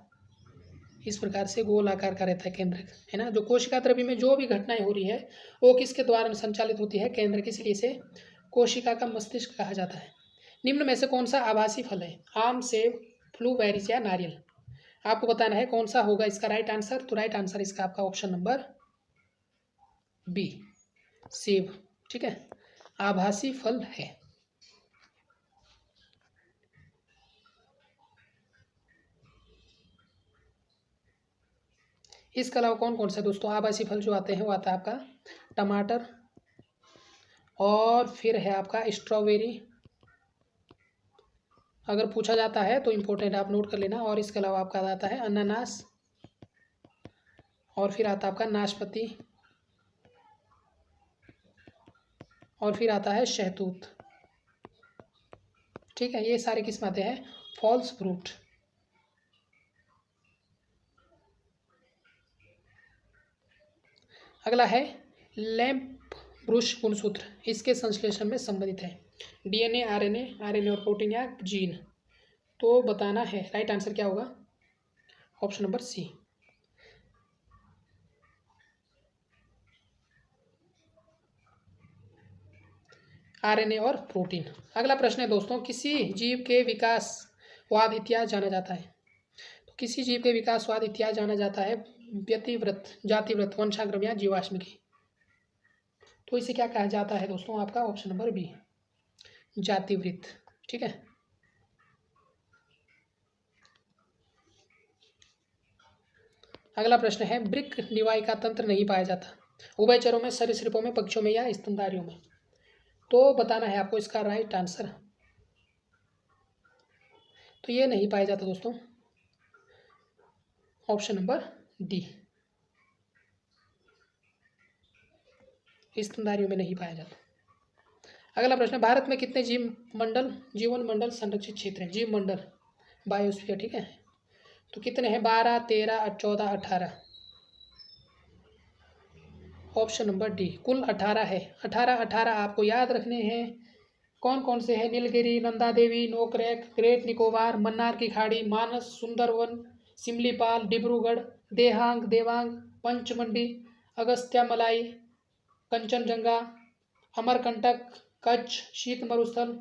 A: इस प्रकार से गोल आकार का रहता है केंद्र, है ना। जो कोशिका द्रव्य में जो भी घटनाएं हो रही है वो किसके द्वारा संचालित होती है? केंद्र, इसलिए इसे कोशिका का मस्तिष्क कहा जाता है। निम्न में से कौन सा आभासी फल है? आम, सेब, ब्लूबेरीज या नारियल? आपको बताना है कौन सा होगा इसका राइट आंसर। तो राइट आंसर इसका आपका ऑप्शन नंबर बी, सेब। ठीक है, आभासी फल है। इसके अलावा कौन कौन सा दोस्तों आभासी फल जो आते हैं, वो आता है आपका टमाटर, और फिर है आपका स्ट्रॉबेरी, अगर पूछा जाता है तो इम्पोर्टेंट आप नोट कर लेना। और इसके अलावा आपका आता है अनानास, और फिर आता है आपका नाशपाती, और फिर आता है शहतूत। ठीक है, ये सारे किस्म आते हैं फॉल्स फ्रूट। अगला है लैम्प ब्रुश गुणसूत्र, इसके संश्लेषण में संबंधित है डीएनए, आरएनए और प्रोटीन या जीन। तो बताना है राइट आंसर क्या होगा, ऑप्शन नंबर सी, आरएनए और प्रोटीन। अगला प्रश्न है दोस्तों, किसी जीव के विकासवाद इतिहास जाना जाता है। तो किसी जीव के विकासवाद इतिहास जाना जाता है व्यतिव्रत, जातिव्रत, वंशाक्रम या जीवाश्म। तो इसे क्या कहा जाता है दोस्तों, आपका ऑप्शन नंबर बी, जातिवृत्त। ठीक है, अगला प्रश्न है वृक्क निवाई का तंत्र नहीं पाया जाता उभयचरों में, सरीसृपों में, पक्षियों में या स्तनधारियों में। तो बताना है आपको इसका राइट आंसर। तो ये नहीं पाया जाता दोस्तों, ऑप्शन नंबर डी, स्तनधारियों में नहीं पाया जाता। अगला प्रश्न, भारत में कितने जीवन मंडल संरक्षित क्षेत्र हैं, जीव मंडल, बायोस्फीयर। ठीक है, तो कितने हैं, 12, 13, 14, 18। ऑप्शन नंबर डी, कुल 18 है। 18 आपको याद रखने हैं। कौन कौन से हैं, नीलगिरी, नंदा देवी, नोकरेक, ग्रेट निकोबार, मन्नार की खाड़ी, मानस, सुंदरवन, सिमलीपाल, डिब्रूगढ़, देहांग, देवांग, पंचमंडी, अगस्त्यामलाई, कंचनजंगा, अमरकंटक, कच्छ, शीत मरुस्थल,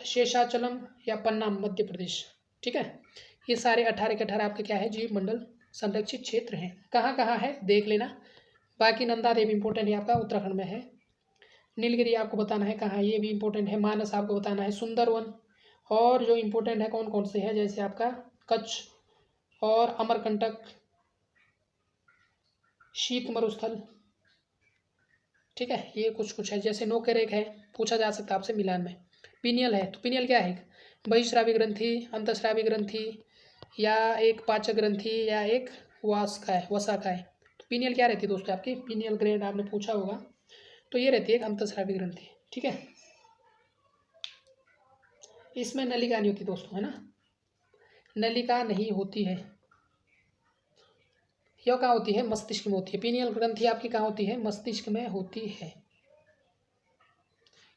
A: शेषाचलम या पन्ना, मध्य प्रदेश। ठीक है, ये सारे 18 के 18 आपके क्या है, जीव मंडल संरक्षित क्षेत्र हैं। कहाँ कहाँ है देख लेना। बाकी नंदा देवी इंपॉर्टेंट है आपका, उत्तराखंड में है। नीलगिरी आपको बताना है कहाँ है, ये भी इंपॉर्टेंट है। मानस आपको बताना है, सुंदरवन, और जो इंपॉर्टेंट है कौन कौन से है, जैसे आपका कच्छ और अमरकंटक, शीत मरुस्थल। ठीक है, ये कुछ कुछ है। जैसे नोकरेक है, पूछा जा सकता है आपसे मिलान में। पीनियल है, तो पीनियल क्या है, बहिश्रावी ग्रंथि, अंतःस्रावी ग्रंथि, या एक पाचक ग्रंथि, या एक वसा का है। तो पीनियल क्या रहती है दोस्तों आपकी, पीनियल ग्लैंड आपने पूछा होगा, तो ये रहती है एक अंतःस्रावी ग्रंथि। ठीक है, इसमें नलिका नहीं होती दोस्तों, है ना, नलिका नहीं होती है। यह कहाँ होती है, मस्तिष्क में होती है। पीनियल ग्रंथि आपकी कहाँ होती है, मस्तिष्क में होती है।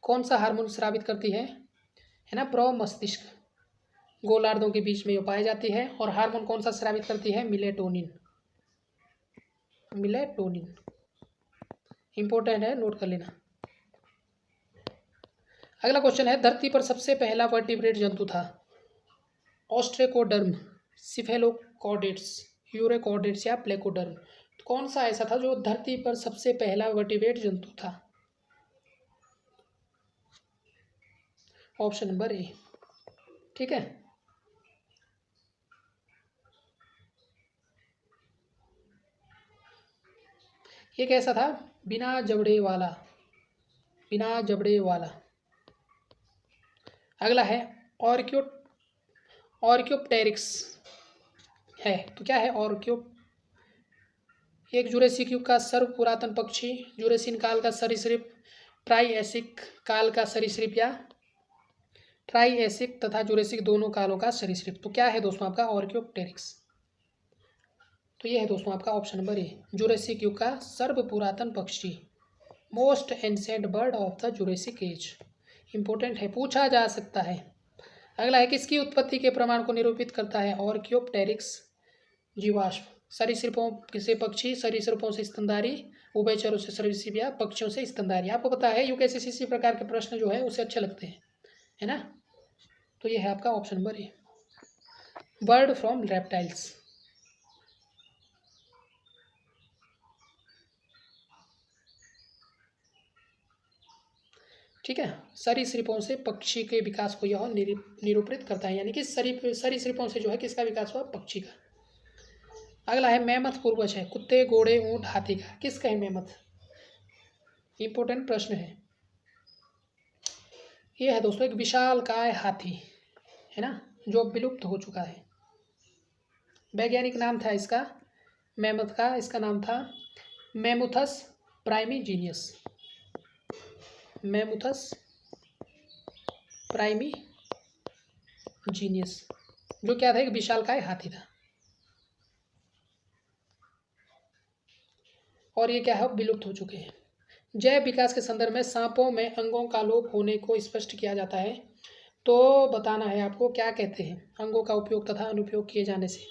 A: कौन सा हार्मोन स्रावित करती है ना, प्रो मस्तिष्क गोलार्धों के बीच में ये पाई जाती है। और हार्मोन कौन सा स्रावित करती है, मिलेटोनिन। मिलेटोनिन इंपॉर्टेंट है, नोट कर लेना। अगला क्वेश्चन है, धरती पर सबसे पहला वर्टिब्रेट जंतु था, ऑस्ट्रेकोडर्म, सिफेलोकॉर्डेट्स, यूरेकॉर्डेट्स या प्लेकोडर्म। तो कौन सा ऐसा था जो धरती पर सबसे पहला वर्टिब्रेट जंतु था, ऑप्शन नंबर ए। ठीक है, ये कैसा था, बिना जबड़े वाला, बिना जबड़े वाला। अगला है ऑर्क्योप्टेरिक्स है, तो क्या है ऑर्क्यो, एक जुरेसिक युग का सर्व पुरातन पक्षी, जुरेसिन काल का सरीसृप, ट्राइएसिक काल का सरीसृप, या ट्राइएसिक तथा जुरेसिक दोनों कालों का सरीसृप। तो क्या है दोस्तों आपका ऑर्क्योप्टेरिक्स। तो ये है दोस्तों आपका ऑप्शन नंबर ए, जुरेसिक युग का सर्व पुरातन पक्षी, most ancient bird of the Jurassic age. Important है, पूछा जा सकता है। अगला है, किसकी उत्पत्ति के प्रमाण को निरूपित करता है, ऑर्क्योप्टेरिक्स, जीवाश्म, सरीसृपों से पक्षी, सरीसृपों से स्तनधारी, उभयचरों से सरीसृप या पक्षियों से स्तनधारी। आपको पता है यूकेएससी इसी प्रकार के प्रश्न जो है उसे अच्छे लगते हैं, है ना। तो ये है आपका option number A. Bird from reptiles. ठीक है, सरीसृपों से पक्षी के विकास को यह निरूपित करता है, यानी कि सरीसृपों से जो है किसका विकास हुआ, पक्षी का। अगला है मेमथ पूर्वज है कुत्ते, घोड़े, ऊंट, हाथी का। किसका है मेमथ? इंपॉर्टेंट प्रश्न है। ये है दोस्तों एक विशालकाय हाथी, है ना, जो अब विलुप्त हो चुका है। वैज्ञानिक नाम था इसका मेमथ का, इसका नाम था मेमुथस प्राइमीजीनियस। मेमुथस प्राइमीजीनियस, जो क्या था, एक विशालकाय हाथी था। और ये क्या है, विलुप्त हो चुके हैं। जैव विकास के संदर्भ में सांपों में अंगों का लोप होने को स्पष्ट किया जाता है। तो बताना है आपको क्या कहते हैं अंगों का उपयोग तथा अनुपयोग किए जाने से।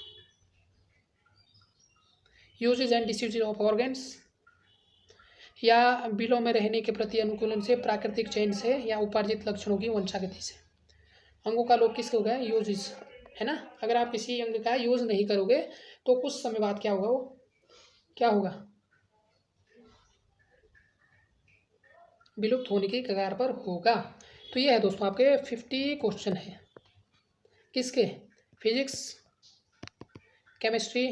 A: यूजेज एंड डिसयूजेज ऑफ ऑर्गन्स, या बिलों में रहने के प्रति अनुकूलन से, प्राकृतिक चयन से, या उपार्जित लक्षणों की वंशागति से। अंगों का लोप किसके हो गया, यूजेज, है ना। अगर आप किसी अंग का यूज नहीं करोगे तो कुछ समय बाद क्या होगा, वो क्या होगा, विलुप्त होने की कगार पर होगा। तो ये है दोस्तों आपके 50 क्वेश्चन है किसके, फिजिक्स, केमिस्ट्री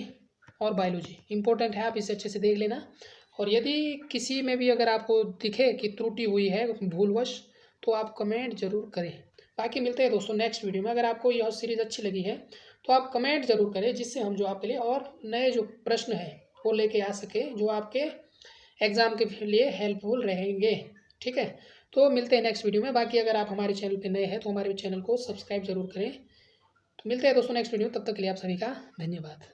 A: और बायोलॉजी। इंपॉर्टेंट है, आप इसे अच्छे से देख लेना। और यदि किसी में भी अगर आपको दिखे कि त्रुटि हुई है भूलवश, तो आप कमेंट जरूर करें। बाकी मिलते हैं दोस्तों नेक्स्ट वीडियो में। अगर आपको यह सीरीज़ अच्छी लगी है तो आप कमेंट जरूर करें, जिससे हम जो आपके लिए और नए जो प्रश्न हैं वो लेके आ सके, जो आपके एग्ज़ाम के लिए हेल्पफुल रहेंगे। ठीक है, तो मिलते हैं नेक्स्ट वीडियो में। बाकी अगर आप हमारे चैनल पे नए हैं तो हमारे चैनल को सब्सक्राइब जरूर करें। तो मिलते हैं दोस्तों नेक्स्ट वीडियो में, तब तक के लिए आप सभी का धन्यवाद।